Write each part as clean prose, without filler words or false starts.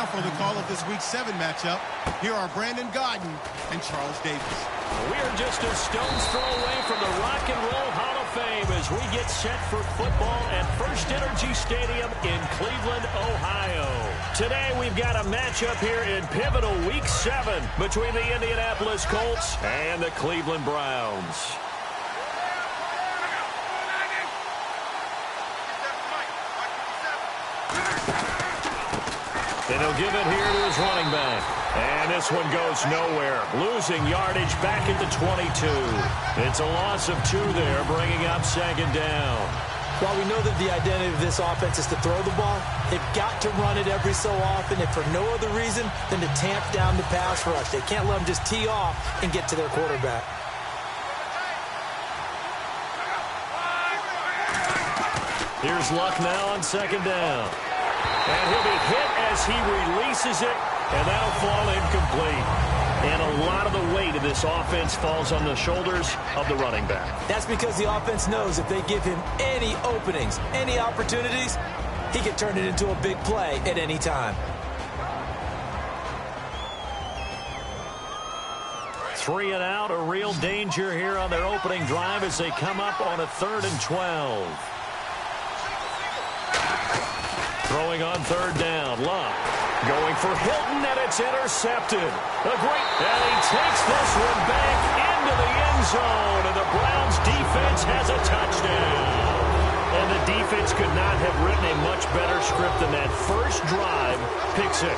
Now for the call of this Week 7 matchup, here are Brandon Godden and Charles Davis. We are just a stone's throw away from the Rock and Roll Hall of Fame as we get set for football at First Energy Stadium in Cleveland, Ohio. Today we've got a matchup here in pivotal Week 7 between the Indianapolis Colts and the Cleveland Browns. And he'll give it here to his running back. And this one goes nowhere. Losing yardage back at the 22. It's a loss of 2 there, bringing up second down. While we know that the identity of this offense is to throw the ball, they've got to run it every so often, if for no other reason than to tamp down the pass rush. They can't let them just tee off and get to their quarterback. Here's Luck now on second down. And he'll be hit as he releases it, and that'll fall incomplete. And a lot of the weight of this offense falls on the shoulders of the running back. That's because the offense knows if they give him any openings, any opportunities, he can turn it into a big play at any time. 3 and out, a real danger here on their opening drive as they come up on a 3rd and 12. Throwing on 3rd down, Luck going for Hilton, and it's intercepted. And he takes this one back into the end zone, and the Browns defense has a touchdown. And the defense could not have written a much better script than that first drive, pick 6.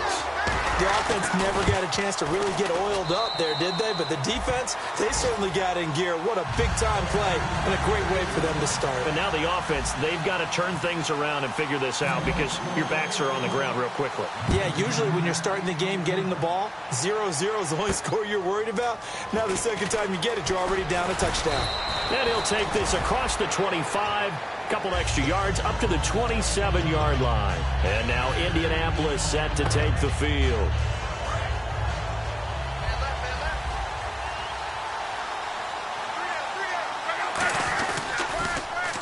The offense never got a chance to really get oiled up there, did they? But the defense, they certainly got in gear. What a big-time play and a great way for them to start. And now the offense, they've got to turn things around and figure this out because your backs are on the ground real quickly. Yeah, usually when you're starting the game getting the ball, 0-0 is the only score you're worried about. Now the second time you get it, you're already down a touchdown. And he'll take this across the 25. Couple extra yards up to the 27-yard line. And now Indianapolis set to take the field.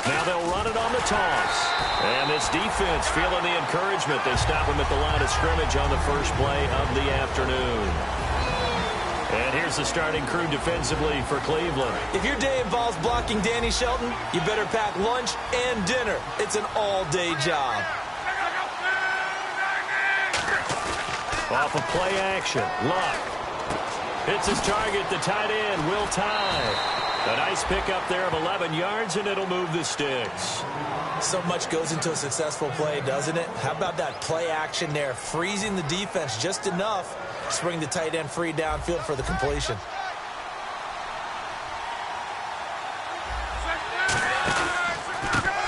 Now they'll run it on the toss. And this defense feeling the encouragement. They stop him at the line of scrimmage on the first play of the afternoon. And here's the starting crew defensively for Cleveland. If your day involves blocking Danny Shelton, you better pack lunch and dinner. It's an all-day job. Off of play action, Luck. Hits his target, the tight end, Will Tye. A nice pickup there of 11 yards, and it'll move the sticks. So much goes into a successful play, doesn't it? How about that play action there, freezing the defense just enough to bring the tight end free downfield for the completion.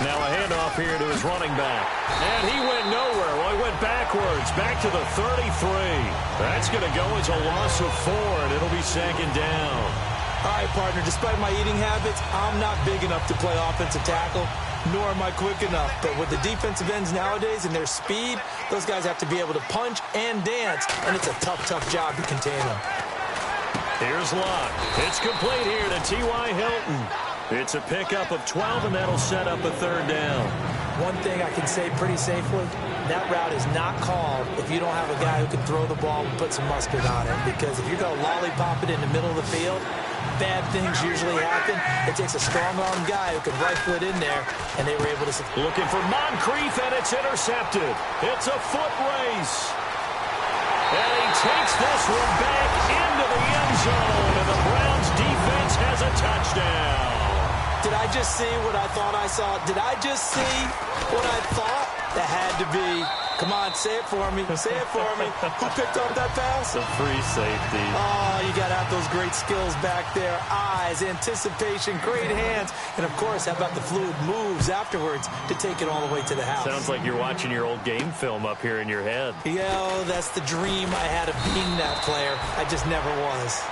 Now a handoff here to his running back. And he went nowhere. Well, he went backwards, back to the 33. That's going to go as a loss of 4, and it'll be second down. All right, partner, despite my eating habits, I'm not big enough to play offensive tackle, nor am I quick enough. But with the defensive ends nowadays and their speed, those guys have to be able to punch and dance, and it's a tough, tough job to contain them. Here's Luck. It's complete here to T.Y. Hilton. It's a pickup of 12, and that'll set up a 3rd down. One thing I can say pretty safely, that route is not called if you don't have a guy who can throw the ball and put some mustard on it. Because if you're going to lollipop it in the middle of the field, bad things usually happen. It takes a strong-armed guy who can rifle it in there, and they were able to... Looking for Moncrief, and it's intercepted. It's a foot race. And he takes this one back into the end zone, and the Browns defense has a touchdown. Did I just see what I thought I saw? Did I just see what I thought? That had to be. Come on, say it for me. Say it for me. Who picked up that pass? The free safety. Oh, you got to have those great skills back there. Eyes, anticipation, great hands. And, of course, how about the fluid moves afterwards to take it all the way to the house? Sounds like you're watching your old game film up here in your head. Yeah, that's the dream I had of being that player. I just never was.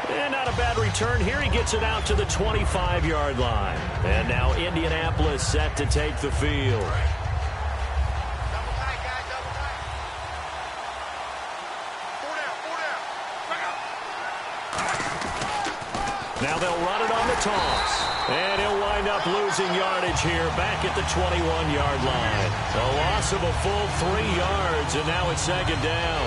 And not a bad return here. He gets it out to the 25-yard line. And now Indianapolis set to take the field. Now they'll run it on the toss. And he'll wind wind up losing yardage here back at the 21-yard line. A loss of a full 3 yards, and now it's second down.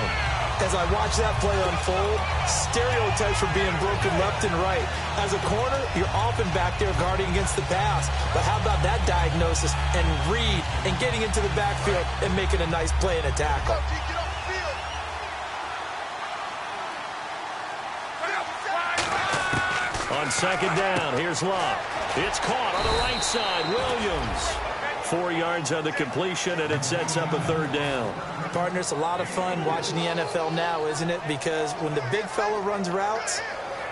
As I watch that play unfold, stereotypes are being broken left and right. As a corner, you're often back there guarding against the pass. But how about that diagnosis and read and getting into the backfield and making a nice play and a tackle? On second down, here's Locke. It's caught on the right side. Williams. 4 yards on the completion, and it sets up a third down. Partner, it's a lot of fun watching the NFL now, isn't it? Because when the big fella runs routes,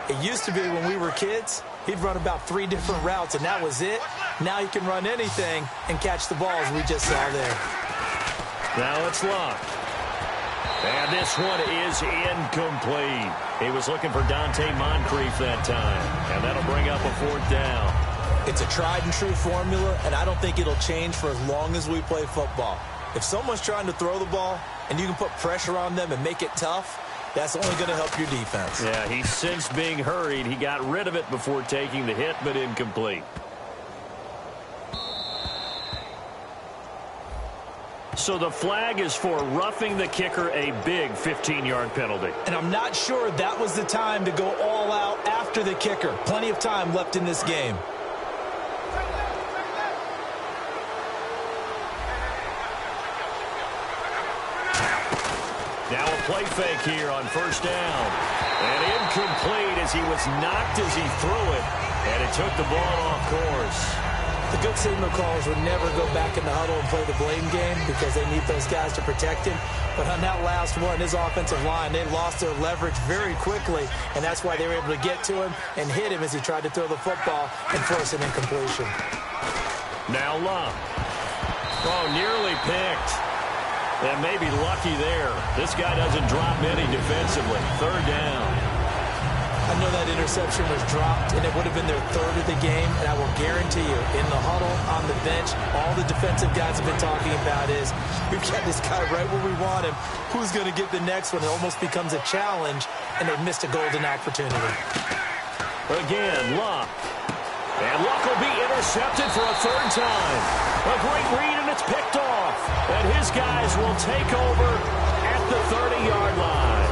it used to be when we were kids, he'd run about 3 different routes, and that was it. Now he can run anything and catch the ball, as we just saw there. Now it's Locke. And this one is incomplete. He was looking for Dante Moncrief that time, and that'll bring up a fourth down. It's a tried-and-true formula, and I don't think it'll change for as long as we play football. If someone's trying to throw the ball and you can put pressure on them and make it tough, that's only going to help your defense. Yeah, he sensed being hurried. He got rid of it before taking the hit, but incomplete. So the flag is for roughing the kicker, a big 15-yard penalty. And I'm not sure that was the time to go all out after the kicker. Plenty of time left in this game. Now a play fake here on first down. And incomplete as he was knocked as he threw it. And it took the ball off course. The good signal callers would never go back in the huddle and play the blame game because they need those guys to protect him. But on that last one, his offensive line, they lost their leverage very quickly, and that's why they were able to get to him and hit him as he tried to throw the football and force an incompletion. Now Locke. Oh, nearly picked. And maybe lucky there. This guy doesn't drop many defensively. Third down. I know that interception was dropped, and it would have been their third of the game, and I will guarantee you, in the huddle, on the bench, all the defensive guys have been talking about is, we've got this guy right where we want him. Who's going to get the next one? It almost becomes a challenge, and they've missed a golden opportunity. Again, Locke. And Locke will be intercepted for a third time. A great read, and it's picked off. And his guys will take over at the 30-yard line.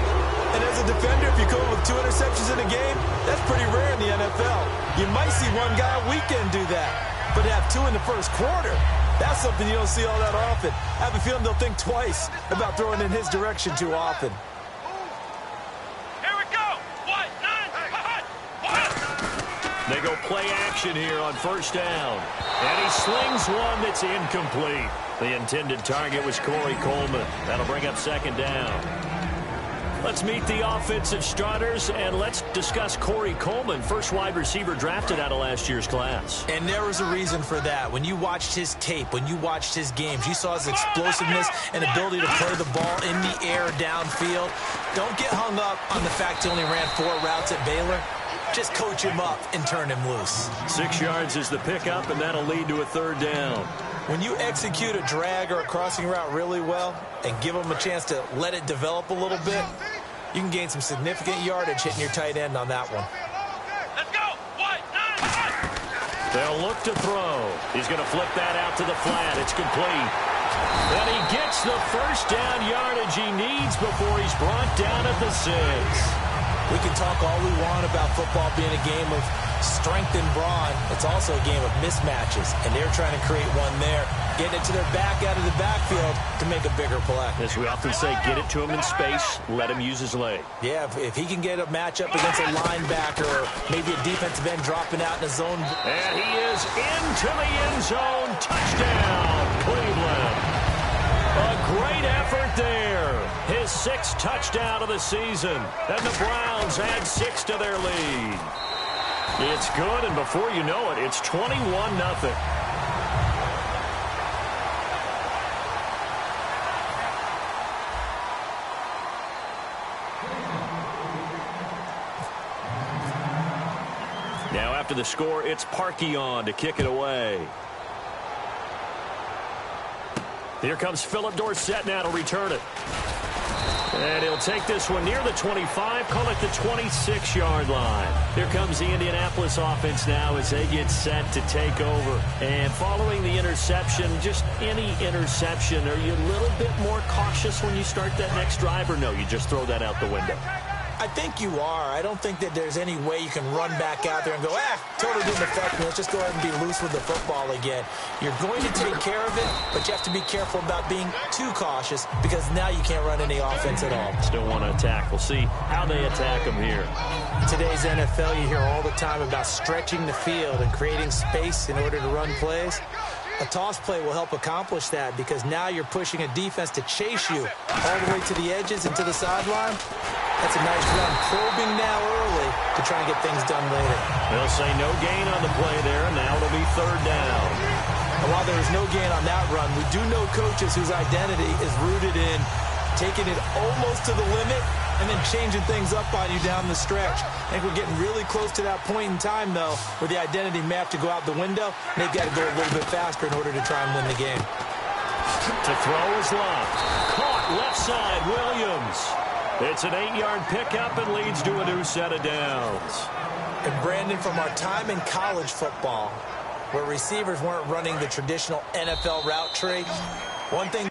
And as a defender, if you come up with 2 interceptions in a game, that's pretty rare in the NFL. You might see one guy a weekend do that. But to have 2 in the first quarter, that's something you don't see all that often. I have a feeling they'll think twice about throwing in his direction too often. Here we go. They go play action here on first down. And he slings one that's incomplete. The intended target was Corey Coleman. That'll bring up second down. Let's meet the offensive starters, and let's discuss Corey Coleman, first wide receiver drafted out of last year's class. And there was a reason for that. When you watched his tape, when you watched his games, you saw his explosiveness and ability to play the ball in the air downfield. Don't get hung up on the fact he only ran 4 routes at Baylor. Just coach him up and turn him loose. 6 yards is the pickup, and that'll lead to a third down. When you execute a drag or a crossing route really well and give him a chance to let it develop a little bit, you can gain some significant yardage hitting your tight end on that one. Let's go. 1-9-1. They'll look to throw. He's going to flip that out to the flat. It's complete. And he gets the first down yardage he needs before he's brought down at the 6. We can talk all we want about football being a game of strength and brawn. It's also a game of mismatches, and they're trying to create one there, getting it to their back out of the backfield to make a bigger play. As we often say, get it to him in space, let him use his leg. Yeah, if he can get a matchup against a linebacker or maybe a defensive end dropping out in the zone. And he is into the end zone. Touchdown, Cleveland. A great effort there. His 6th touchdown of the season. And the Browns add 6 to their lead. It's good, and before you know it, it's 21-0. Now after the score, it's Parkey on to kick it away. Here comes Philip Dorsett now to return it. And he'll take this one near the 25, call it the 26-yard line. Here comes the Indianapolis offense now as they get set to take over. And following the interception, just any interception, are you a little bit more cautious when you start that next drive, or no, you just throw that out the window? I think you are. I don't think that there's any way you can run back out there and go, totally didn't affect me. Let's just go ahead and be loose with the football again. You're going to take care of it, but you have to be careful about being too cautious because now you can't run any offense at all. Still want to attack. We'll see how they attack them here. In today's NFL, you hear all the time about stretching the field and creating space in order to run plays. A toss play will help accomplish that because now you're pushing a defense to chase you all the way to the edges and to the sideline. That's a nice run, probing now early to try and get things done later. They'll say no gain on the play there, and now it'll be third down. And while there is no gain on that run, we do know coaches whose identity is rooted in taking it almost to the limit and then changing things up on you down the stretch. I think we're getting really close to that point in time, though, where the identity may have to go out the window, and they've got to go a little bit faster in order to try and win the game. To throw is locked. Caught left side, Williams. It's an 8-yard pickup and leads to a new set of downs. And Brandon, from our time in college football, where receivers weren't running the traditional NFL route tree, one thing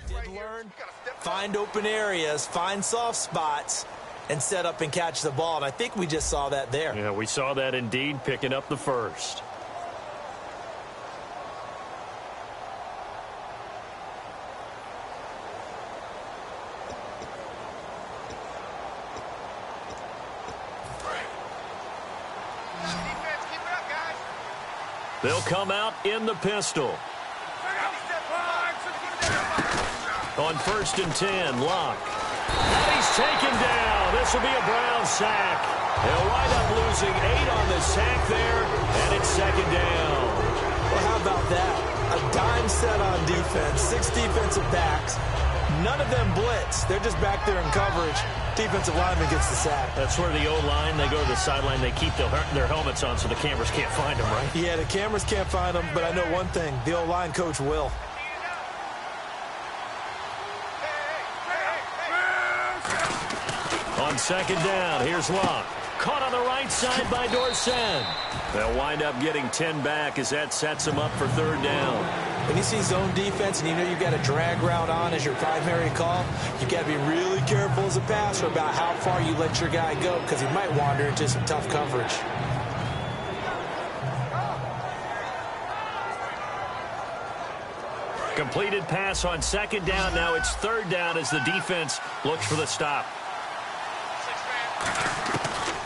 did learn, find open areas, find soft spots, and set up and catch the ball. And I think we just saw that there. Yeah, we saw that indeed, picking up the first. They'll come out in the pistol. On 1st and 10, Locke. And he's taken down. This will be a Brown sack. They'll wind up losing 8 on the sack there, and it's second down. Well, how about that? A dime set on defense, 6 defensive backs. None of them blitz. They're just back there in coverage. Defensive lineman gets the sack. That's where the O-line, they go to the sideline, they keep their helmets on so the cameras can't find them, right? Yeah, the cameras can't find them, but I know one thing. The O-line coach will. On second down, here's Locke. Caught on the right side by Dorsett. They'll wind up getting 10 back as that sets them up for third down. When you see zone defense and you know you've got a drag route on as your primary call, you've got to be really careful as a passer about how far you let your guy go because he might wander into some tough coverage. Completed pass on second down. Now it's third down as the defense looks for the stop.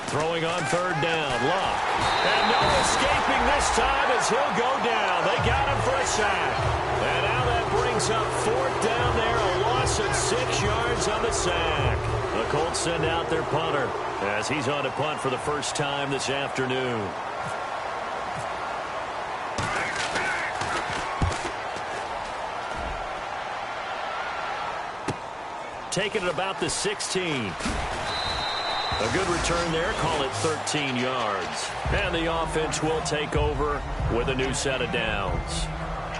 Throwing on third down, Locke. And no escaping this time as he'll go down. They got him for a sack. And now that brings up fourth down there, a loss of 6 yards on the sack. The Colts send out their punter as he's on to punt for the first time this afternoon. Taking it about the 16. A good return there, call it 13 yards. And the offense will take over with a new set of downs.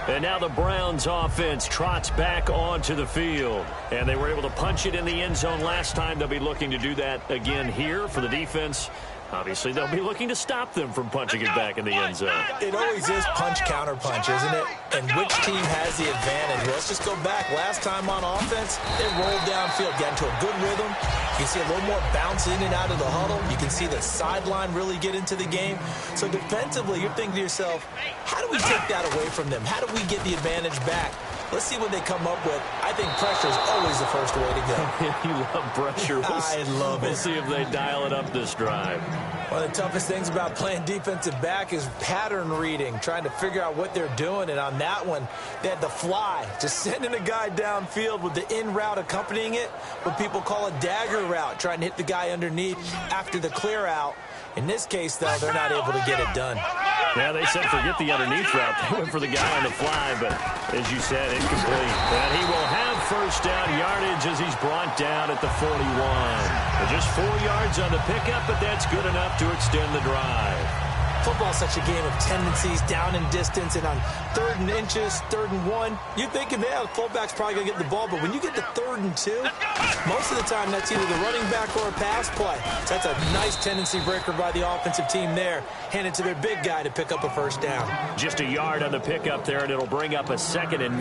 And now the Browns offense trots back onto the field. And they were able to punch it in the end zone last time. They'll be looking to do that again here for the defense. Obviously, they'll be looking to stop them from punching it back in the end zone. It always is punch-counter-punch, isn't it? And which team has the advantage? Let's just go back. Last time on offense, they rolled downfield, got into a good rhythm. You can see a little more bounce in and out of the huddle. You can see the sideline really get into the game. So defensively, you're thinking to yourself, how do we take that away from them? How do we get the advantage back? Let's see what they come up with. I think pressure is always the first way to go. You love pressure. I love it. We'll see if they dial it up this drive. One of the toughest things about playing defensive back is pattern reading, trying to figure out what they're doing. And on that one, they had the fly, just sending a guy downfield with the in route accompanying it, what people call a dagger route, trying to hit the guy underneath after the clear out. In this case, though, they're not able to get it done. Yeah, they said forget the underneath route. They went for the guy on the fly, but as you said, incomplete. And he will have first down yardage as he's brought down at the 41. Just 4 yards on the pickup, but that's good enough to extend the drive. Football's such a game of tendencies, down and distance, and on 3rd and inches, 3rd and 1, you're thinking, yeah, the fullback's probably going to get the ball, but when you get to 3rd and 2, most of the time that's either the running back or a pass play. So that's a nice tendency breaker by the offensive team there, hand it to their big guy to pick up a first down. Just a yard on the pickup there, and it'll bring up a 2nd and 9.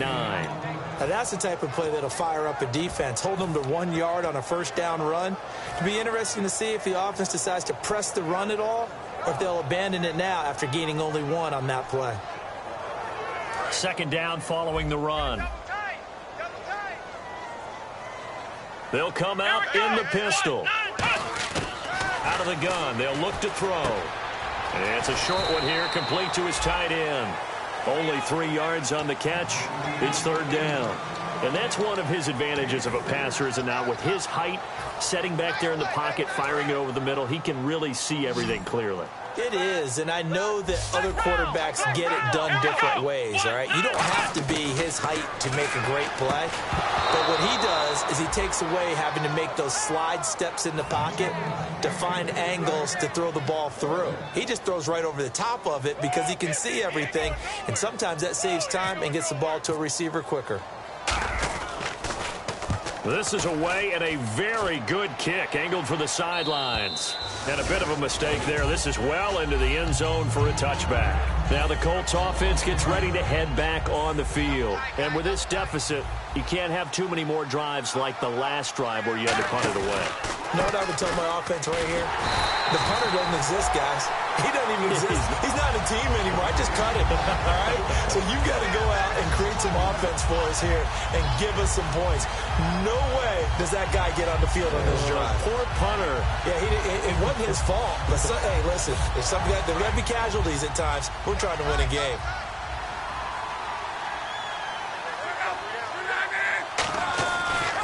Now that's the type of play that'll fire up a defense, hold them to 1 yard on a first down run. It'll be interesting to see if the offense decides to press the run at all, or if they'll abandon it now after gaining only 1 on that play. 2nd down following the run. They'll come out in the pistol. Out of the gun, they'll look to throw. And it's a short one here, complete to his tight end. Only 3 yards on the catch. It's 3rd down. And that's one of his advantages of a passer, is it not? With his height, setting back there in the pocket, firing it over the middle, he can really see everything clearly. It is, and I know that other quarterbacks get it done different ways, all right? You don't have to be his height to make a great play, but what he does is he takes away having to make those slide steps in the pocket to find angles to throw the ball through. He just throws right over the top of it because he can see everything, and sometimes that saves time and gets the ball to a receiver quicker. This is away, and a very good kick, angled for the sidelines. And a bit of a mistake there. This is well into the end zone for a touchback. Now the Colts offense gets ready to head back on the field. And with this deficit, you can't have too many more drives like the last drive where you had to punt it away. You know what I would tell my offense right here? The punter doesn't exist, guys. He doesn't even exist. He's not a team anymore. I just cut him, all right? So you've got to go out and create some offense for us here and give us some points. No way does that guy get on the field on this drive. Poor punter. Yeah, it wasn't his fault. But hey, listen, if there are going to be casualties at times, we're trying to win a game.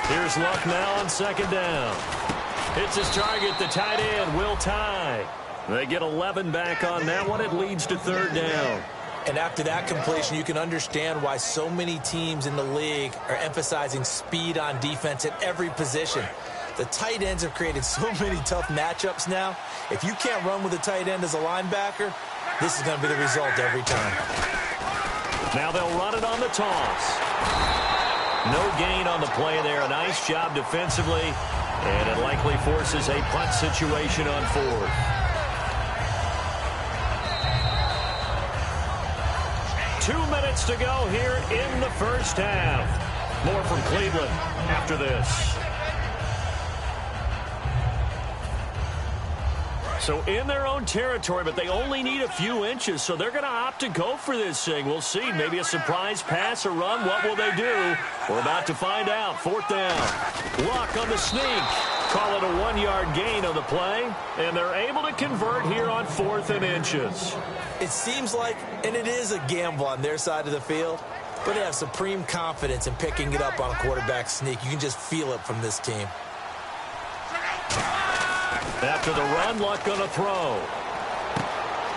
Here's Luck now on 2nd down. Hits his target, the tight end, Will Tye. They get 11 back on that one. It leads to 3rd down. And after that completion, you can understand why so many teams in the league are emphasizing speed on defense at every position. The tight ends have created so many tough matchups now. If you can't run with a tight end as a linebacker, this is going to be the result every time. Now they'll run it on the toss. No gain on the play there. A nice job defensively, and it likely forces a punt situation on 4th. 2 minutes to go here in the first half. More from Cleveland after this. So in their own territory, but they only need a few inches, so they're going to opt to go for this thing. We'll see. Maybe a surprise pass or run. What will they do? We're about to find out. 4th down. Luck on the sneak. Call it a 1-yard gain on the play, and they're able to convert here on 4th and inches. It seems like, and it is a gamble on their side of the field, but they have supreme confidence in picking it up on a quarterback sneak. You can just feel it from this team. After the run, Luck going to throw.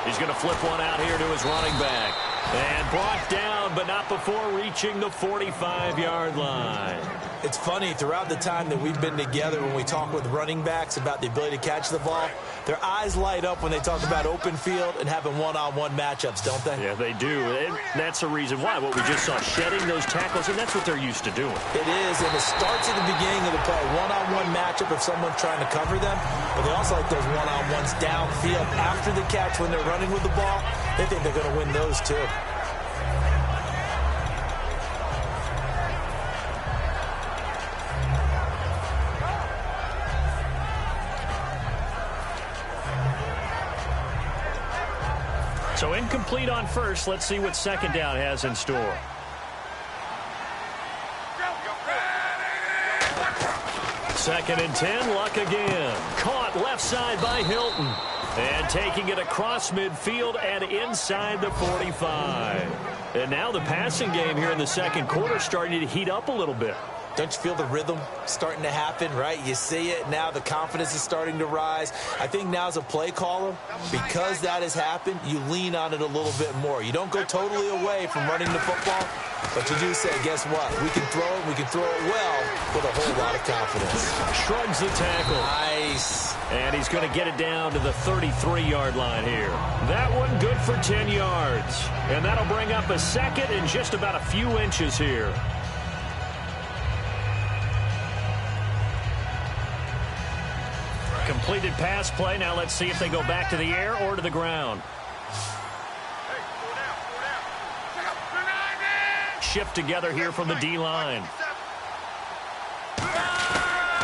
He's going to flip one out here to his running back. And brought down, but not before reaching the 45-yard line. It's funny, throughout the time that we've been together, when we talk with running backs about the ability to catch the ball, their eyes light up when they talk about open field and having one-on-one matchups, don't they? Yeah, they do. And that's the reason why. What we just saw, shedding those tackles, and that's what they're used to doing. It is, and it starts at the beginning of the play. One-on-one matchup if someone's trying to cover them, but they also like those one-on-ones downfield after the catch when they're running with the ball. They think they're going to win those, too. So incomplete on first. Let's see what 2nd down has in store. Second and 10, Luck again. Caught left side by Hilton. And taking it across midfield and inside the 45. And now the passing game here in the second quarter starting to heat up a little bit. Don't you feel the rhythm starting to happen, right? You see it now. The confidence is starting to rise. I think now as a play caller, because that has happened, you lean on it a little bit more. You don't go totally away from running the football, but you do say, guess what? We can throw it. We can throw it well with a whole lot of confidence. Shrugs the tackle. Nice. And he's going to get it down to the 33-yard line here. That one good for 10 yards. And that'll bring up a second in just about a few inches here. Completed pass play. Now let's see if they go back to the air or to the ground. Shift together here from the D-line.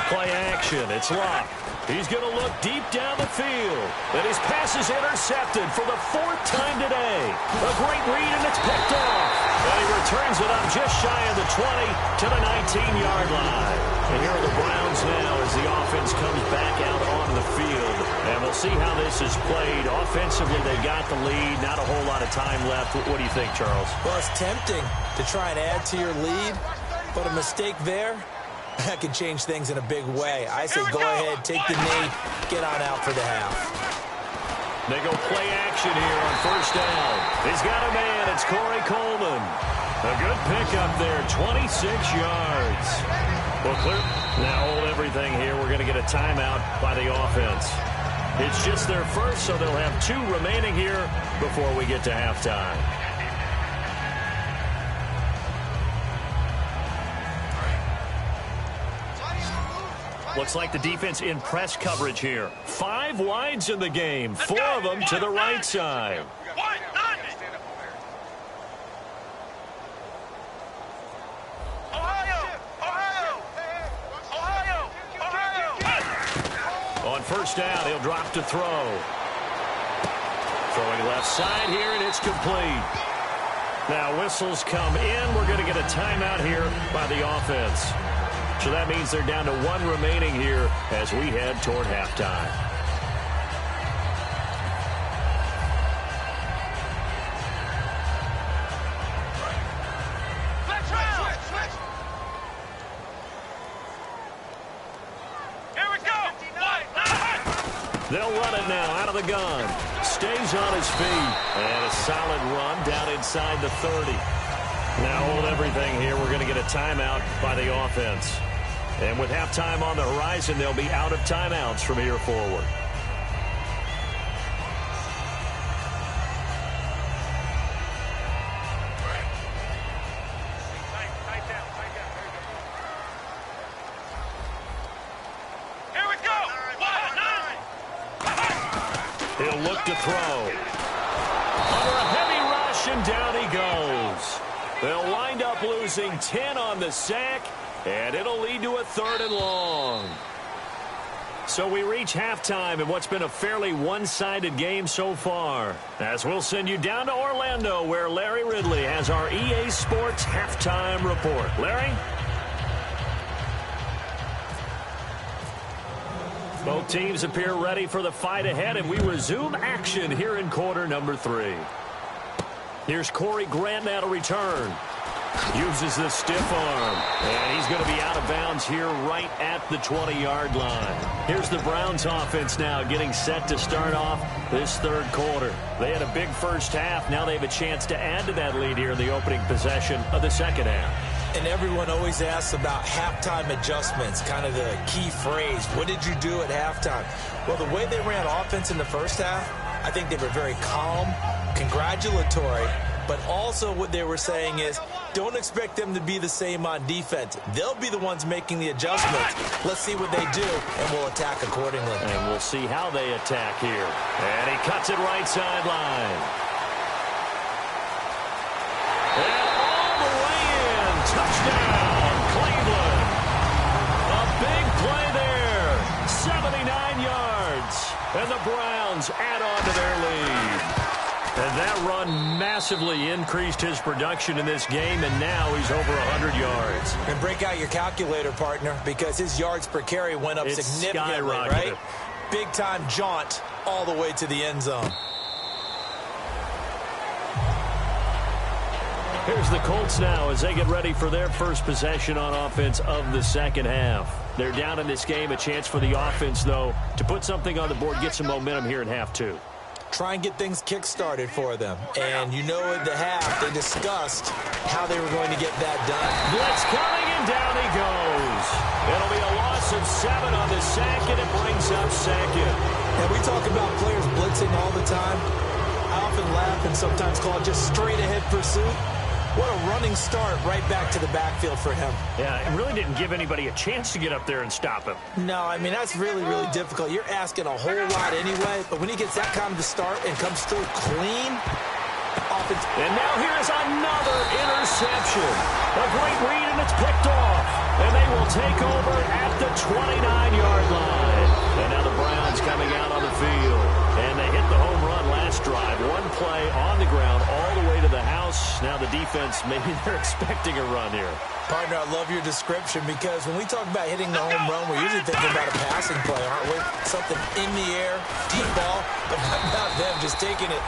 Play action. It's locked. He's going to look deep down the field. And his pass is intercepted for the 4th time today. A great read, and it's picked off. And he returns it up just shy of the 20 to the 19-yard line. And here are the Browns now as the offense comes back out onto the field. And we'll see how this is played. Offensively, they got the lead. Not a whole lot of time left. What do you think, Charles? Well, it's tempting to try and add to your lead, but a mistake there, that could change things in a big way. I say go ahead, take the knee, get on out for the half. They go play action here on first down. He's got a man. It's Corey Coleman. A good pickup there, 26 yards. Well, clear. Now hold everything here. We're going to get a timeout by the offense. It's just their first, so they'll have 2 remaining here before we get to halftime. Looks like the defense in press coverage here. 5 wides in the game, 4 of them to the right side. On first down, he'll drop to throw. Throwing left side here, and it's complete. Now whistles come in. We're going to get a timeout here by the offense. So that means they're down to 1 remaining here as we head toward halftime. Here we go. They'll run it now out of the gun. Stays on his feet. And a solid run down inside the 30. Now hold everything here. We're going to get a timeout by the offense. And with halftime on the horizon, they'll be out of timeouts from here forward. Here we go. He'll look to throw. Under a heavy rush, and down he goes. They'll wind up losing 10 on the sack. And it'll lead to a 3rd and long. So we reach halftime in what's been a fairly one-sided game so far. As we'll send you down to Orlando, where Larry Ridley has our EA Sports halftime report. Larry? Both teams appear ready for the fight ahead, and we resume action here in quarter number 3. Here's Corey Grant now to return. Uses the stiff arm, and he's going to be out of bounds here right at the 20-yard line. Here's the Browns offense now getting set to start off this 3rd quarter. They had a big first half. Now they have a chance to add to that lead here in the opening possession of the 2nd half. And everyone always asks about halftime adjustments, kind of the key phrase. What did you do at halftime? Well, the way they ran offense in the first half, I think they were very calm, congratulatory, but also what they were saying is, don't expect them to be the same on defense. They'll be the ones making the adjustments. Let's see what they do, and we'll attack accordingly. And we'll see how they attack here. And he cuts it right sideline. And all the way in. Touchdown, Cleveland. A big play there. 79 yards. And the Browns add on to their lead. And that run massively increased his production in this game, and now he's over 100 yards. And break out your calculator, partner, because his yards per carry went up significantly, right? Big-time jaunt all the way to the end zone. Here's the Colts now as they get ready for their first possession on offense of the 2nd half. They're down in this game. A chance for the offense, though, to put something on the board, get some momentum here in half 2. try and get things kick-started for them. And you know at the half, they discussed how they were going to get that done. Blitz coming, and down he goes. It'll be a loss of 7 on the sack, and it brings up second. And we talk about players blitzing all the time. I often laugh and sometimes call it just straight-ahead pursuit. What a running start right back to the backfield for him. Yeah, it really didn't give anybody a chance to get up there and stop him. No, I mean, that's really, really difficult. You're asking a whole lot anyway, but when he gets that kind of a start and comes through clean, offense. And now here's another interception. A great read, and it's picked off. And they will take over at the 29-yard line. And now the Browns coming out on the field. And they hit the home run last drive. One play on the ground all the way to the house. Now the defense, maybe they're expecting a run here. Partner, I love your description because when we talk about hitting the home run, we're usually thinking about a passing play, aren't we? Something in the air, deep ball, but not them just taking it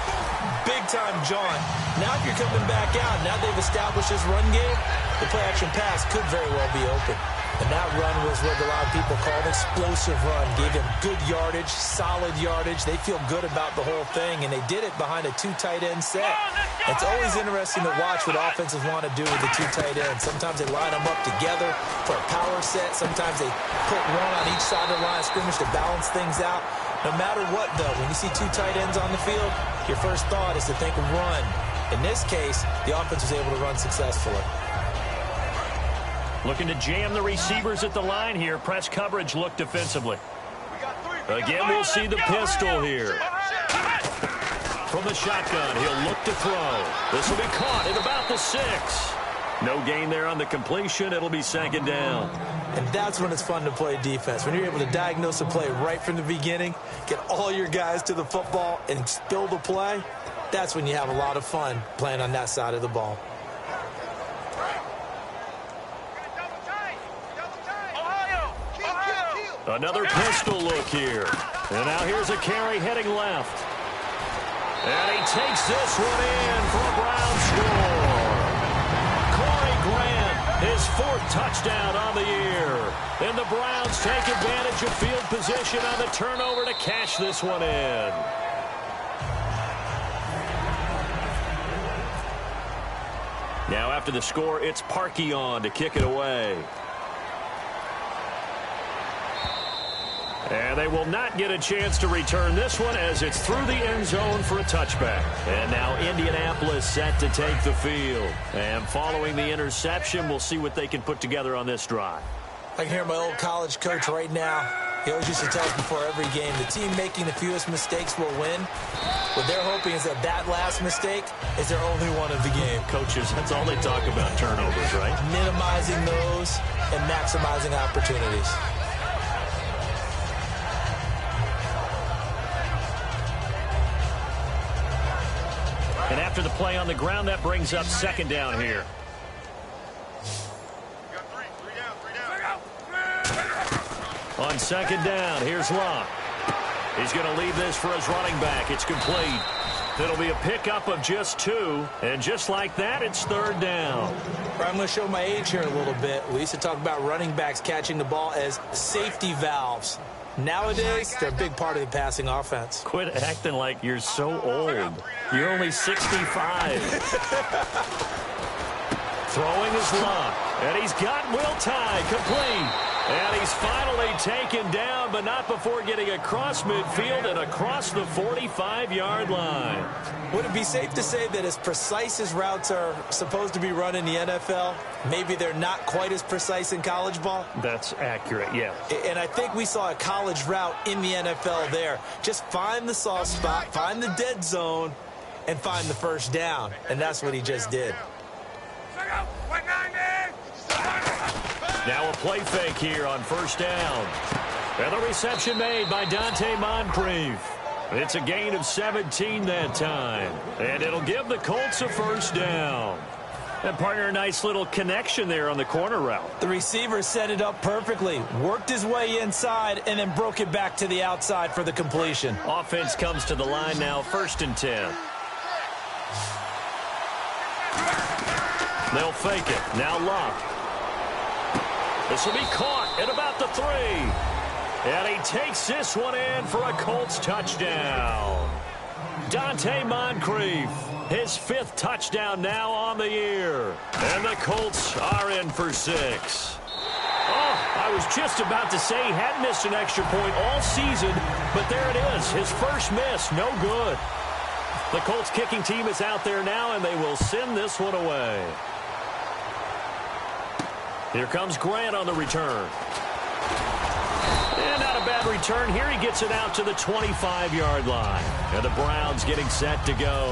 big-time jaunt. Now if you're coming back out, now they've established this run game, the play-action pass could very well be open. And that run was what a lot of people call an explosive run. Gave them good yardage, solid yardage. They feel good about the whole thing, and they did it behind a 2 tight end set. It's always interesting to watch what offenses want to do with the 2 tight ends. Sometimes they line them up together for a power set. Sometimes they put one on each side of the line of scrimmage to balance things out. No matter what, though, when you see 2 tight ends on the field, your first thought is to think of run. In this case, the offense was able to run successfully. Looking to jam the receivers at the line here. Press coverage look defensively. Again, we'll see the pistol here. From the shotgun, he'll look to throw. This will be caught at about the 6. No gain there on the completion. It'll be second down. And that's when it's fun to play defense. When you're able to diagnose a play right from the beginning, get all your guys to the football, and spill the play, that's when you have a lot of fun playing on that side of the ball. Another pistol look here. And now here's a carry heading left. And he takes this one in for a Brown score. Corey Grant, his 4th touchdown on the year. And the Browns take advantage of field position on the turnover to cash this one in. Now after the score, it's Parkey on to kick it away. And they will not get a chance to return this one as it's through the end zone for a touchback. And now Indianapolis set to take the field. And following the interception, we'll see what they can put together on this drive. I can hear my old college coach right now. He always used to tell us before every game, the team making the fewest mistakes will win. What they're hoping is that that last mistake is their only one of the game. Coaches, that's all they talk about, turnovers, right? Minimizing those and maximizing opportunities. And after the play on the ground, that brings up second down here. On second down, here's Locke. He's going to leave this for his running back. It's complete. It'll be a pickup of just 2. And just like that, it's third down. I'm going to show my age here a little bit. We used to talk about running backs catching the ball as safety valves. Nowadays, they're a big part of the passing offense. Quit acting like you're so old. You're only 65. Throwing his Locke. And he's got Will Tye complete. And he's finally taken down, but not before getting across midfield and across the 45-yard line. Would it be safe to say that as precise as routes are supposed to be run in the NFL, maybe they're not quite as precise in college ball? That's accurate, yeah. And I think we saw a college route in the NFL there. Just find the soft spot, find the dead zone, and find the first down. And that's what he just did. Now a play fake here on first down. And the reception made by Dante Moncrief. It's a gain of 17 that time. And it'll give the Colts a first down. And partner, a nice little connection there on the corner route. The receiver set it up perfectly, worked his way inside, and then broke it back to the outside for the completion. Offense comes to the line now, 1st and 10. They'll fake it. Now Locke. This will be caught at about the 3. And he takes this one in for a Colts touchdown. Dante Moncrief, his 5th touchdown now on the year. And the Colts are in for 6. Oh, I was just about to say he hadn't missed an extra point all season, but there it is, his first miss, no good. The Colts kicking team is out there now, and they will send this one away. Here comes Grant on the return. And not a bad return here. He gets it out to the 25-yard line. And the Browns getting set to go.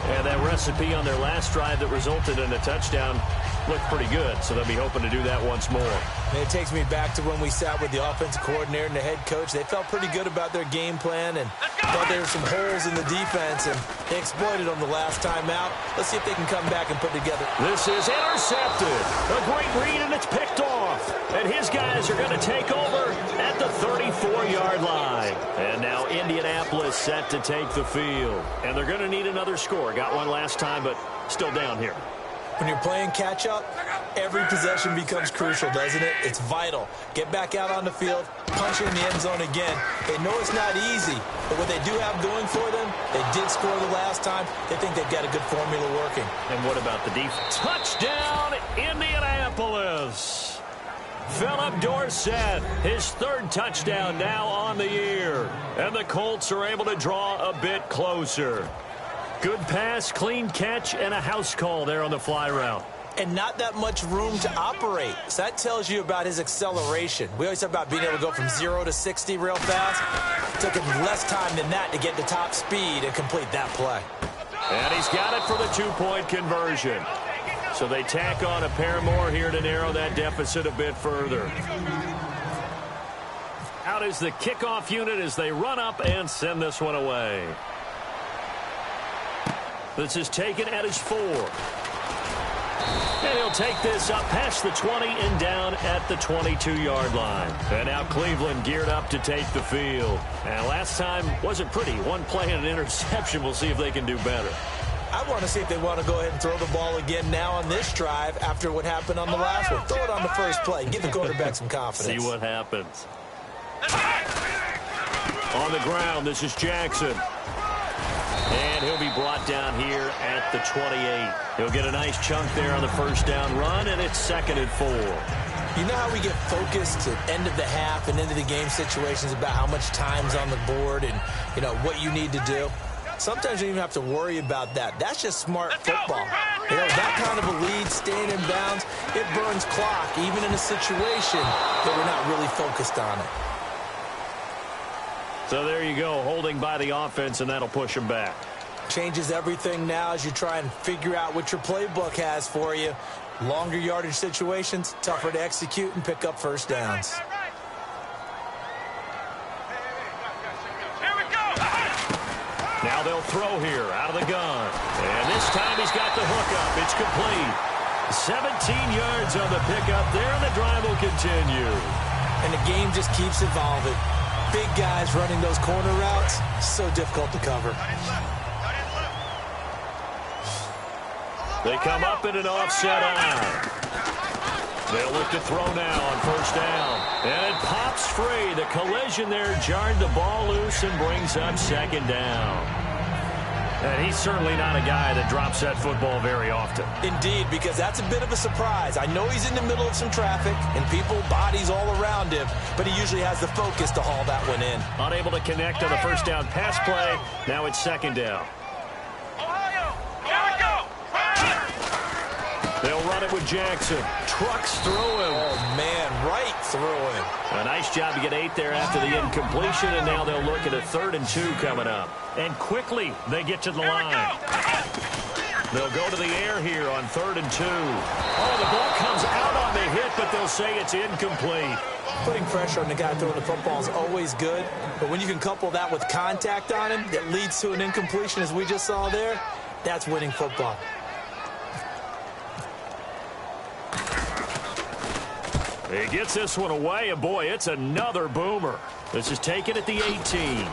And that recipe on their last drive that resulted in a touchdown looked pretty good, so they'll be hoping to do that once more. And it takes me back to when we sat with the offensive coordinator and the head coach. They felt pretty good about their game plan and thought there were some holes in the defense, and they exploited them the last time out. Let's see if they can come back and put together. This is intercepted. A great read, and it's picked off. And his guys are going to take over at the 34-yard line. And now Indianapolis set to take the field. And they're going to need another score. Got one last time, but still down here. When you're playing catch-up, every possession becomes crucial, doesn't it? It's vital. Get back out on the field, punch it in the end zone again. They know it's not easy, but what they do have going for them, they did score the last time. They think they've got a good formula working. And what about the defense? Touchdown, Indianapolis! Philip Dorsett, his 3rd touchdown now on the year. And the Colts are able to draw a bit closer. Good pass, clean catch, and a house call there on the fly route. And not that much room to operate. So that tells you about his acceleration. We always talk about being able to go from 0 to 60 real fast. It took him less time than that to get the top speed and complete that play. And he's got it for the 2-point conversion. So they tack on a pair more here to narrow that deficit a bit further. Out is the kickoff unit as they run up and send this one away. This is taken at his 4. And he'll take this up past the 20 and down at the 22-yard line. And now Cleveland geared up to take the field. And last time wasn't pretty. One play and an interception. We'll see if they can do better. I want to see if they want to go ahead and throw the ball again now on this drive after what happened on the last one. Throw it on the first play. Give the quarterback some confidence. See what happens. On the ground, this is Jackson. And he'll be brought down here at the 28. He'll get a nice chunk there on the first down run, and it's 2nd and 4. You know how we get focused at end of the half and into the game situations about how much time's on the board and, you know, what you need to do? Sometimes you don't even have to worry about that. That's just smart football. You know, that kind of a lead, staying in bounds, it burns clock, even in a situation that we're not really focused on it. So there you go, holding by the offense, and that'll push them back. Changes everything now as you try and figure out what your playbook has for you. Longer yardage situations, tougher to execute and pick up first downs. Here we go. Now they'll throw here out of the gun. And this time he's got the hook up. It's complete. 17 yards on the pickup there, and the drive will continue. And the game just keeps evolving. Big guys running those corner routes, so difficult to cover. They come up in an offset eye. They'll look to throw now on first down. And it pops free. The collision there jarred the ball loose and brings up 2nd down. And he's certainly not a guy that drops that football very often. Indeed, because that's a bit of a surprise. I know he's in the middle of some traffic and people, bodies all around him, but he usually has the focus to haul that one in. Unable to connect on the first down pass play. Now it's 2nd down. Ohio, here we go. They'll run it with Jackson. Trucks through him. Oh, man, right through him. A nice job to get 8 there after the incompletion, and now they'll look at a 3rd and 2 coming up. And quickly, they get to the line. They'll go to the air here on 3rd and 2. Oh, the ball comes out on the hit, but they'll say it's incomplete. Putting pressure on the guy throwing the football is always good, but when you can couple that with contact on him that leads to an incompletion, as we just saw there, that's winning football. He gets this one away, and boy, it's another boomer. This is taken at the 18.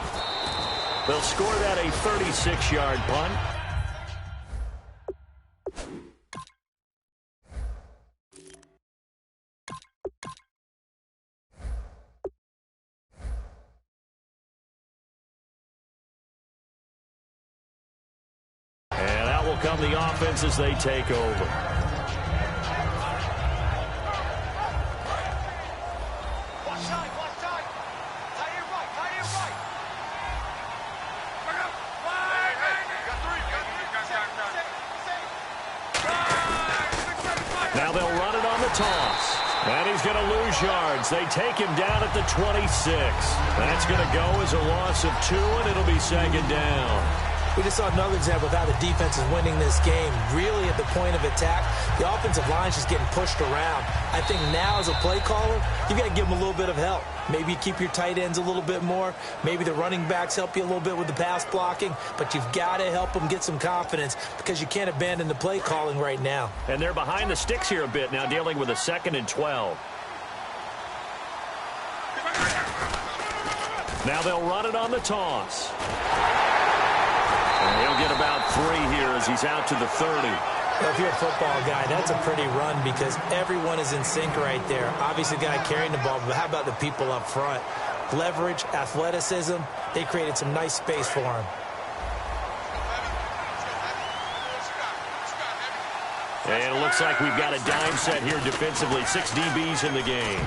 They'll score that a 36-yard punt. come the offense as they take over. Now they'll run it on the toss. And he's going to lose yards. They take him down at the 26. That's going to go as a loss of 2, and it'll be second down. We just saw another example of how the defense is winning this game. Really at the point of attack, the offensive line is just getting pushed around. I think now as a play caller, you got to give them a little bit of help. Maybe you keep your tight ends a little bit more. Maybe the running backs help you a little bit with the pass blocking. But you've got to help them get some confidence because you can't abandon the play calling right now. And they're behind the sticks here a bit now, dealing with a 2nd and 12. Now they'll run it on the toss. And he'll get about 3 here as he's out to the 30. Well, if you're a football guy, that's a pretty run because everyone is in sync right there. Obviously, the guy carrying the ball, but how about the people up front? Leverage, athleticism, they created some nice space for him. And it looks like we've got a dime set here defensively. 6 DBs in the game.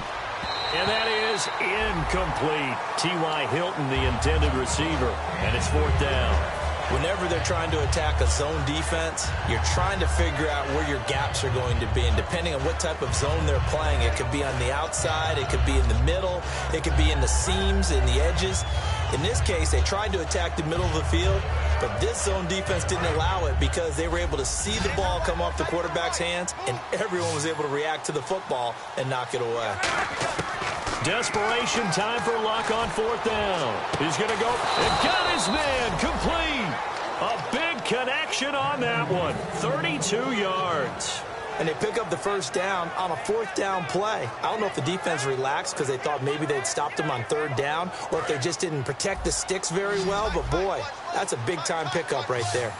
And that is incomplete. T.Y. Hilton, the intended receiver. And it's 4th down. Whenever they're trying to attack a zone defense, you're trying to figure out where your gaps are going to be. And depending on what type of zone they're playing, it could be on the outside, it could be in the middle, it could be in the seams, in the edges. In this case, they tried to attack the middle of the field, but this zone defense didn't allow it because they were able to see the ball come off the quarterback's hands, and everyone was able to react to the football and knock it away. Desperation time for Luck on 4th down. He's going to go and got his man complete. A big connection on that one. 32 yards. And they pick up the 1st down on a 4th down play. I don't know if the defense relaxed because they thought maybe they'd stopped him on 3rd down or if they just didn't protect the sticks very well. But, boy, that's a big-time pickup right there.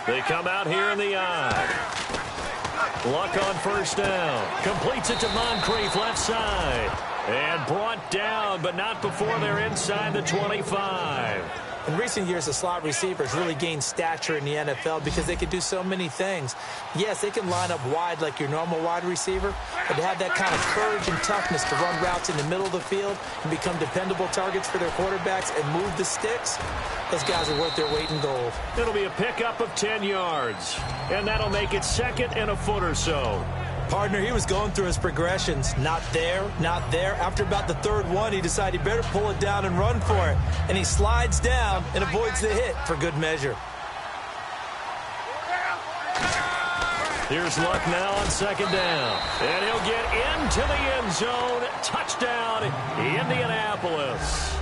They come out here in the eye. Luck on 1st down. Completes it to Moncrief, left side. And brought down, but not before they're inside the 25. In recent years, the slot receivers really gained stature in the NFL because they can do so many things. Yes, they can line up wide like your normal wide receiver, but to have that kind of courage and toughness to run routes in the middle of the field and become dependable targets for their quarterbacks and move the sticks, those guys are worth their weight in gold. It'll be a pickup of 10 yards, and that'll make it 2nd and a foot or so. Partner, he was going through his progressions. Not there, not there. After about the 3rd one, he decided he better pull it down and run for it. And he slides down and avoids the hit for good measure. Here's Luck now on 2nd down. And he'll get into the end zone. Touchdown, Indianapolis.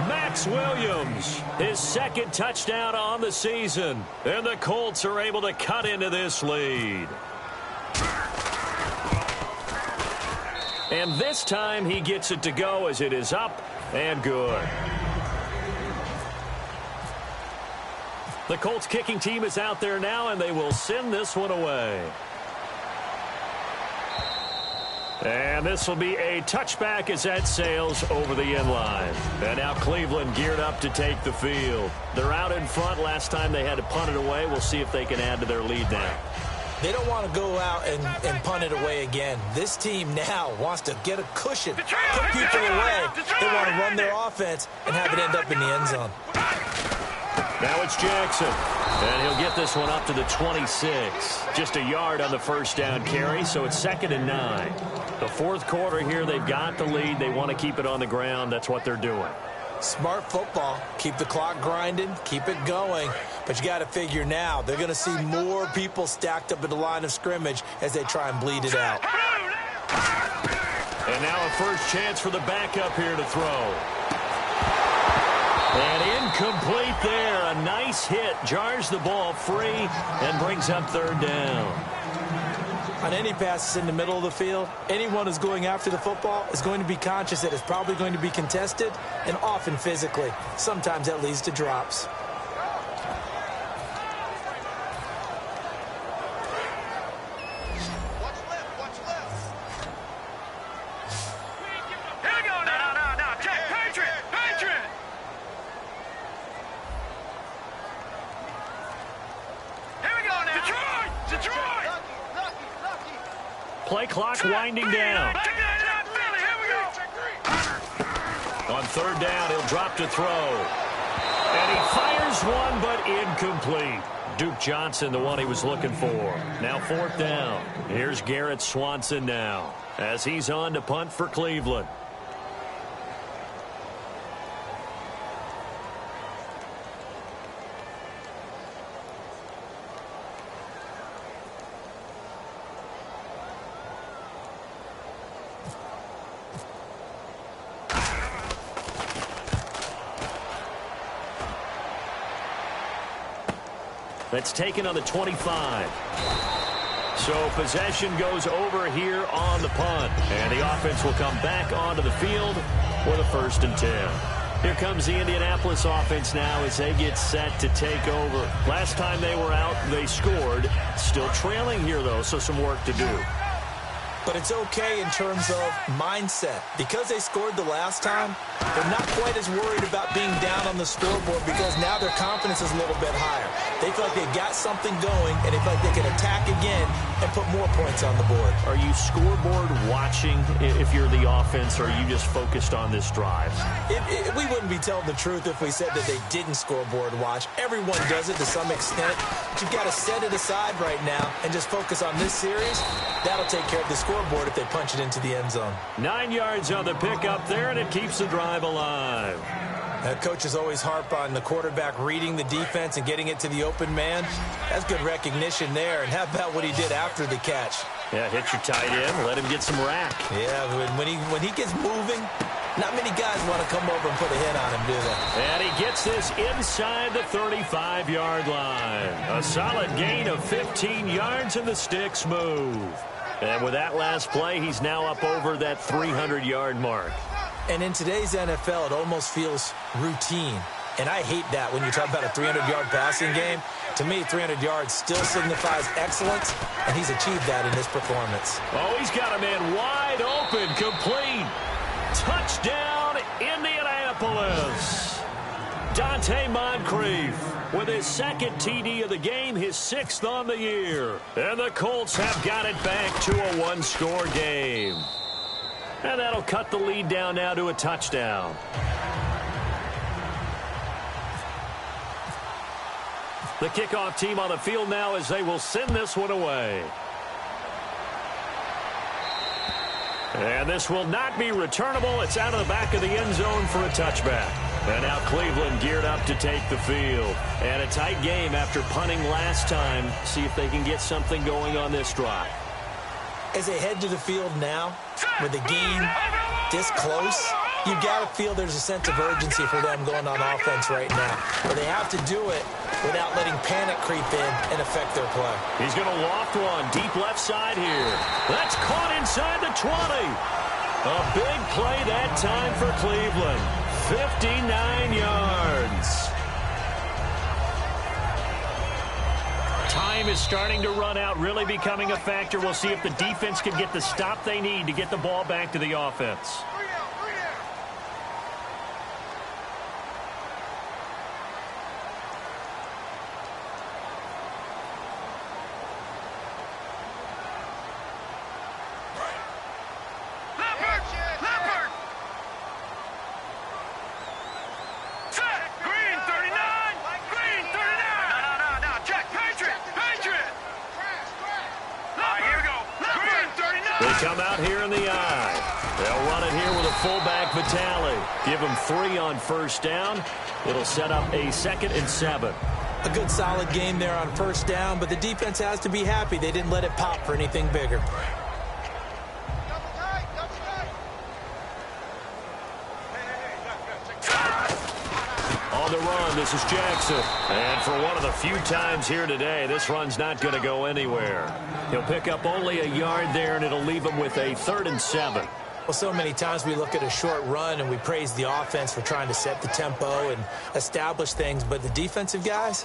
Max Williams, his 2nd touchdown on the season. And the Colts are able to cut into this lead. And this time he gets it to go as it is up and good. The Colts kicking team is out there now, and they will send this one away. And this will be a touchback as that sails over the end line. And now Cleveland geared up to take the field. They're out in front. Last time they had to punt it away. We'll see if they can add to their lead now. They don't want to go out and punt it away again. This team now wants to get a cushion, put people away. They want to run their offense and have it end up in the end zone. Now it's Jackson. And he'll get this one up to the 26. Just a yard on the 1st down carry, so it's 2nd and 9. The 4th quarter here, they've got the lead. They want to keep it on the ground. That's what they're doing. Smart football. Keep the clock grinding. Keep it going. But you got to figure now, they're going to see more people stacked up at the line of scrimmage as they try and bleed it out. And now a first chance for the backup here to throw. And incomplete there. A nice hit. Jars the ball free and brings up 3rd down. On any passes in the middle of the field, anyone who's going after the football is going to be conscious that it's probably going to be contested and often physically. Sometimes that leads to drops. Play clock winding down. On third down, he'll drop to throw. And he fires one, but incomplete. Duke Johnson, the one he was looking for. Now fourth down. Here's Garrett Swanson now as he's on to punt for Cleveland. That's taken on the 25. So possession goes over here on the punt. And the offense will come back onto the field for the 1st and 10. Here comes the Indianapolis offense now as they get set to take over. Last time they were out, they scored. Still trailing here, though, so some work to do. But it's okay in terms of mindset. Because they scored the last time, they're not quite as worried about being down on the scoreboard because now their confidence is a little bit higher. They feel like they got something going, and they feel like they can attack again and put more points on the board. Are you scoreboard watching if you're the offense, or are you just focused on this drive? We wouldn't be telling the truth if we said that they didn't scoreboard watch. Everyone does it to some extent. But you've got to set it aside right now and just focus on this series. That'll take care of the scoreboard if they punch it into the end zone. 9 yards on the pickup there, and it keeps the drive alive. Coaches always harp on the quarterback reading the defense and getting it to the open man. That's good recognition there. And how about what he did after the catch? Yeah, hit your tight end, let him get some rack. Yeah, when he gets moving, not many guys want to come over and put a hit on him, do they? And he gets this inside the 35-yard line. A solid gain of 15 yards, and the sticks move. And with that last play, he's now up over that 300-yard mark. And in today's NFL, it almost feels routine. And I hate that when you talk about a 300-yard passing game. To me, 300 yards still signifies excellence, and he's achieved that in this performance. Oh, he's got a man wide open, complete. Touchdown, Indianapolis. Dante Moncrief with his 2nd TD of the game, his 6th on the year. And the Colts have got it back to a one-score game. And that'll cut the lead down now to a touchdown. The kickoff team on the field now as they will send this one away. And this will not be returnable. It's out of the back of the end zone for a touchback. And now Cleveland geared up to take the field. And a tight game after punting last time. See if they can get something going on this drive. As they head to the field now, with the game this close, you got to feel there's a sense of urgency for them going on offense right now. But they have to do it without letting panic creep in and affect their play. He's going to loft one deep left side here. That's caught inside the 20. A big play that time for Cleveland. 59 yards. Time is starting to run out, really becoming a factor. We'll see if the defense can get the stop they need to get the ball back to the offense. Come out here in the eye. They'll run it here with a fullback, Vitale. Give him 3 on 1st down. It'll set up a 2nd and 7. A good solid game there on 1st down, but the defense has to be happy they didn't let it pop for anything bigger. On the run, this is Jackson. And for one of the few times here today, this run's not going to go anywhere. He'll pick up only a yard there, and it'll leave him with a 3rd and 7. Well, so many times we look at a short run and we praise the offense for trying to set the tempo and establish things, but the defensive guys,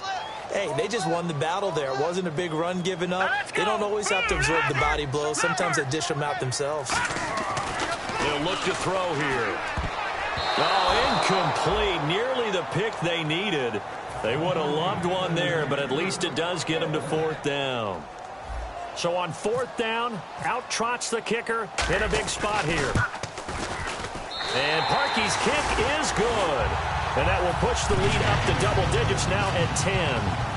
hey, they just won the battle there. It wasn't a big run given up. They don't always have to absorb the body blows. Sometimes they dish them out themselves. They'll look to throw here. Oh, incomplete. Nearly the pick they needed. They would have loved one there, but at least it does get them to 4th down. So on 4th down, out trots the kicker in a big spot here. And Parkey's kick is good. And that will push the lead up to double digits now at 10.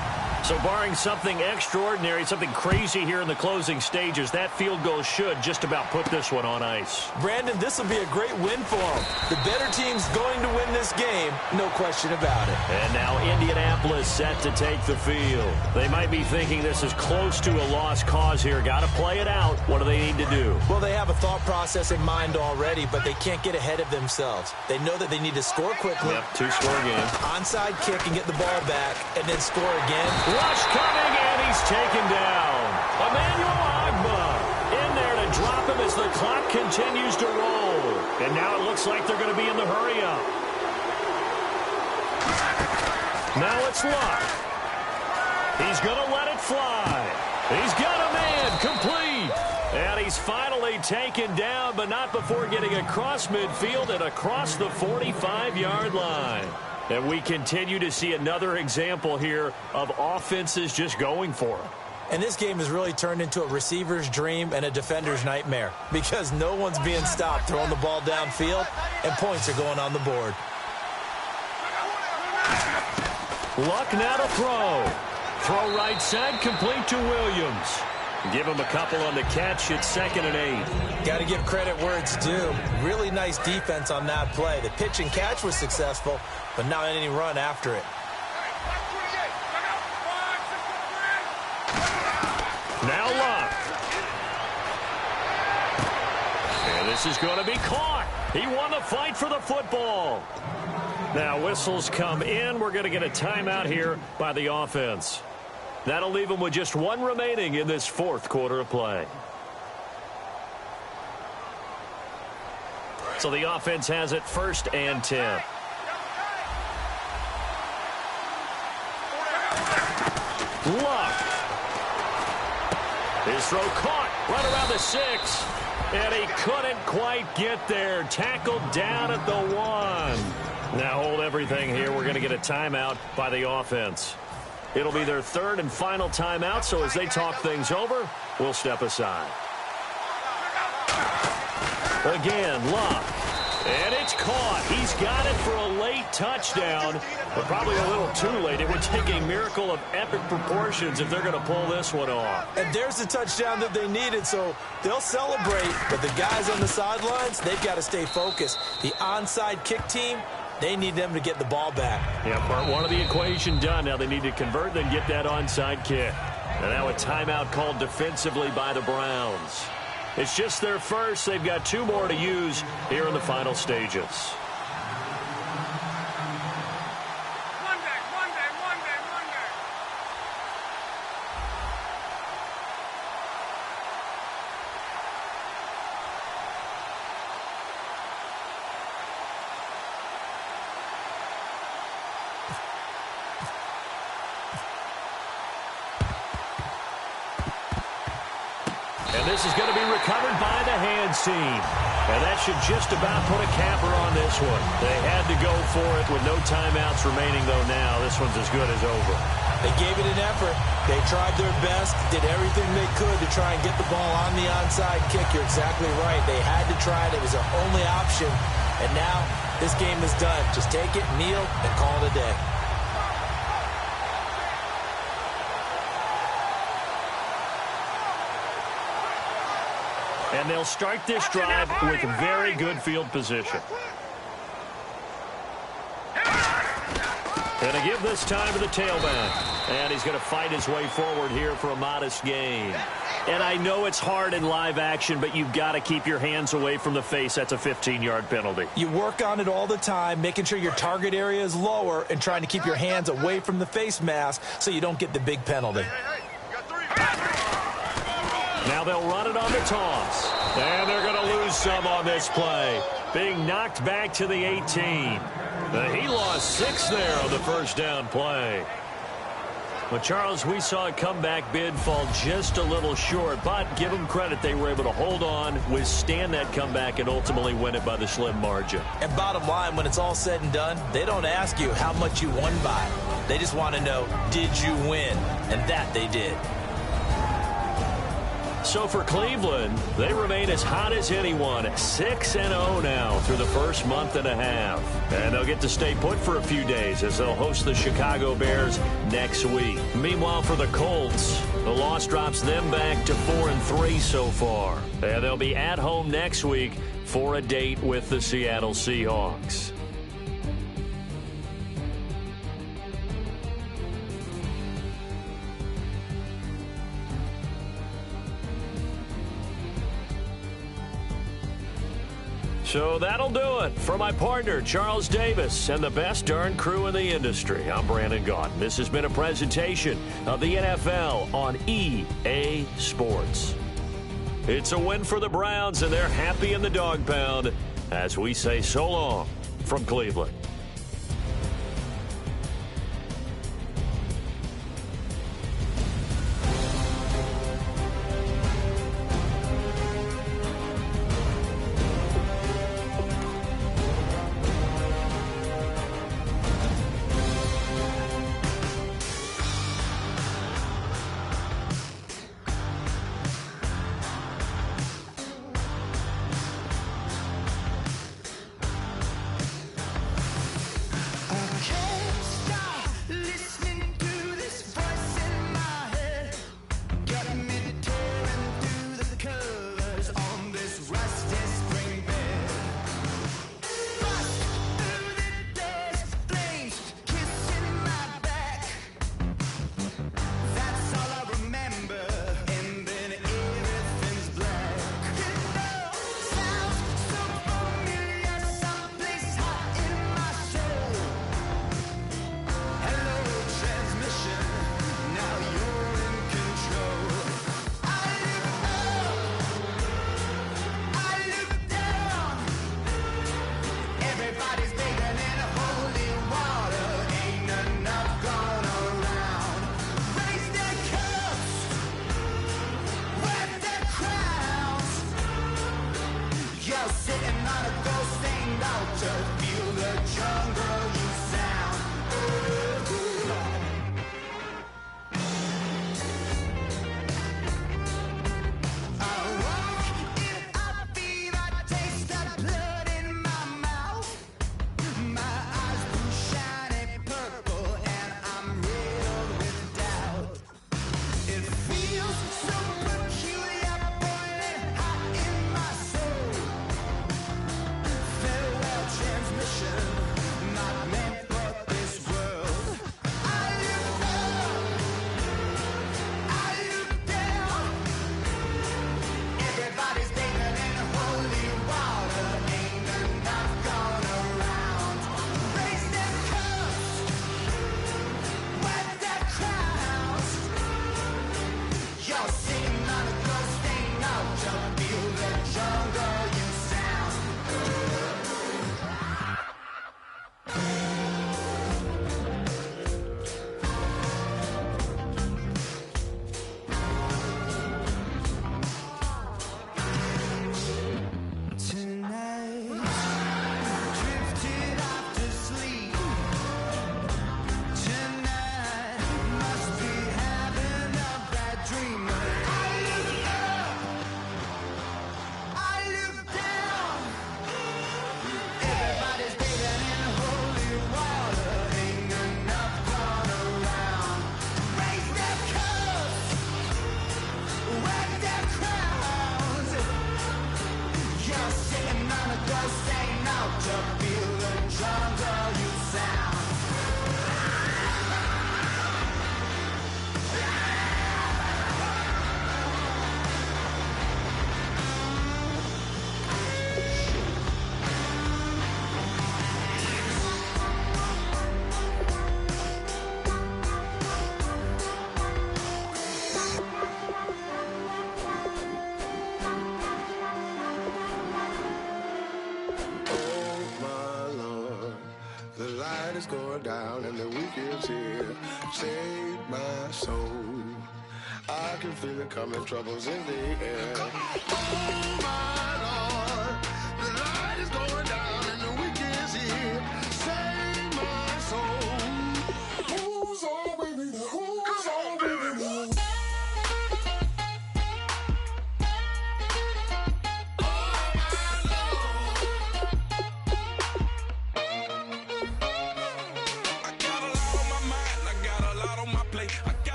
So barring something extraordinary, something crazy here in the closing stages, that field goal should just about put this one on ice. Brandon, this will be a great win for them. The better team's going to win this game, no question about it. And now Indianapolis set to take the field. They might be thinking this is close to a lost cause here. Got to play it out. What do they need to do? Well, they have a thought process in mind already, but they can't get ahead of themselves. They know that they need to score quickly. Yep, 2-score game. Onside kick and get the ball back, and then score again. Rush coming, and he's taken down. Emmanuel Agba in there to drop him as the clock continues to roll. And now it looks like they're going to be in the hurry-up. Now it's Luck. He's going to let it fly. He's got a man complete. And he's finally taken down, but not before getting across midfield and across the 45-yard line. And we continue to see another example here of offenses just going for it. And this game has really turned into a receiver's dream and a defender's nightmare because no one's being stopped throwing the ball downfield, and points are going on the board. Luck now to throw. Throw right side, complete to Williams. Give him a couple on the catch. It's 2nd and 8. Got to give credit where it's due. Really nice defense on that play. The pitch and catch was successful, but not any run after it. Now Luck. And this is going to be caught. He won the fight for the football. Now whistles come in. We're going to get a timeout here by the offense. That'll leave them with just one remaining in this 4th quarter of play. So the offense has it 1st and 10. Luck. His throw caught right around the 6. And he couldn't quite get there. Tackled down at the 1. Now hold everything here. We're going to get a timeout by the offense. It'll be their 3rd and final timeout, so as they talk things over, we'll step aside. Again, Luck. And it's caught. He's got it for a late touchdown, but probably a little too late. It would take a miracle of epic proportions if they're going to pull this one off. And there's the touchdown that they needed, so they'll celebrate. But the guys on the sidelines, they've got to stay focused. The onside kick team, they need them to get the ball back. Yeah, part 1 of the equation done. Now they need to convert and get that onside kick. And now a timeout called defensively by the Browns. It's just their first. They've got 2 more to use here in the final stages. This is going to be recovered by the hands team. And that should just about put a capper on this one. They had to go for it with no timeouts remaining, though, now. This one's as good as over. They gave it an effort. They tried their best, did everything they could to try and get the ball on the onside kick. You're exactly right. They had to try it. It was their only option. And now this game is done. Just take it, kneel, and call it a day. And they'll start this drive with very good field position. And to give this time to the tailback. And he's going to fight his way forward here for a modest gain. And I know it's hard in live action, but you've got to keep your hands away from the face. That's a 15-yard penalty. You work on it all the time, making sure your target area is lower and trying to keep your hands away from the face mask so you don't get the big penalty. Now they'll run it on the toss. And they're going to lose some on this play. Being knocked back to the 18. He lost 6 there on the first down play. But, Charles, we saw a comeback bid fall just a little short. But give them credit, they were able to hold on, withstand that comeback, and ultimately win it by the slim margin. And bottom line, when it's all said and done, they don't ask you how much you won by. They just want to know, did you win? And that they did. So for Cleveland, they remain as hot as anyone, 6-0 now through the first month and a half. And they'll get to stay put for a few days as they'll host the Chicago Bears next week. Meanwhile, for the Colts, the loss drops them back to 4-3 so far. And they'll be at home next week for a date with the Seattle Seahawks. So that'll do it. For my partner, Charles Davis, and the best darn crew in the industry, I'm Brandon Gaudin. This has been a presentation of the NFL on EA Sports. It's a win for the Browns, and they're happy in the dog pound as we say so long from Cleveland. Is going down and the weekend's here. Save my soul. I can feel it coming, troubles in the air. Oh my Lord, the light is going down and the weekend's here. Save my soul. Who's on, baby? Who's on, baby?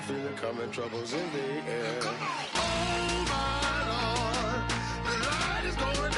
feel it coming, troubles in the air. Oh my Lord, the light is going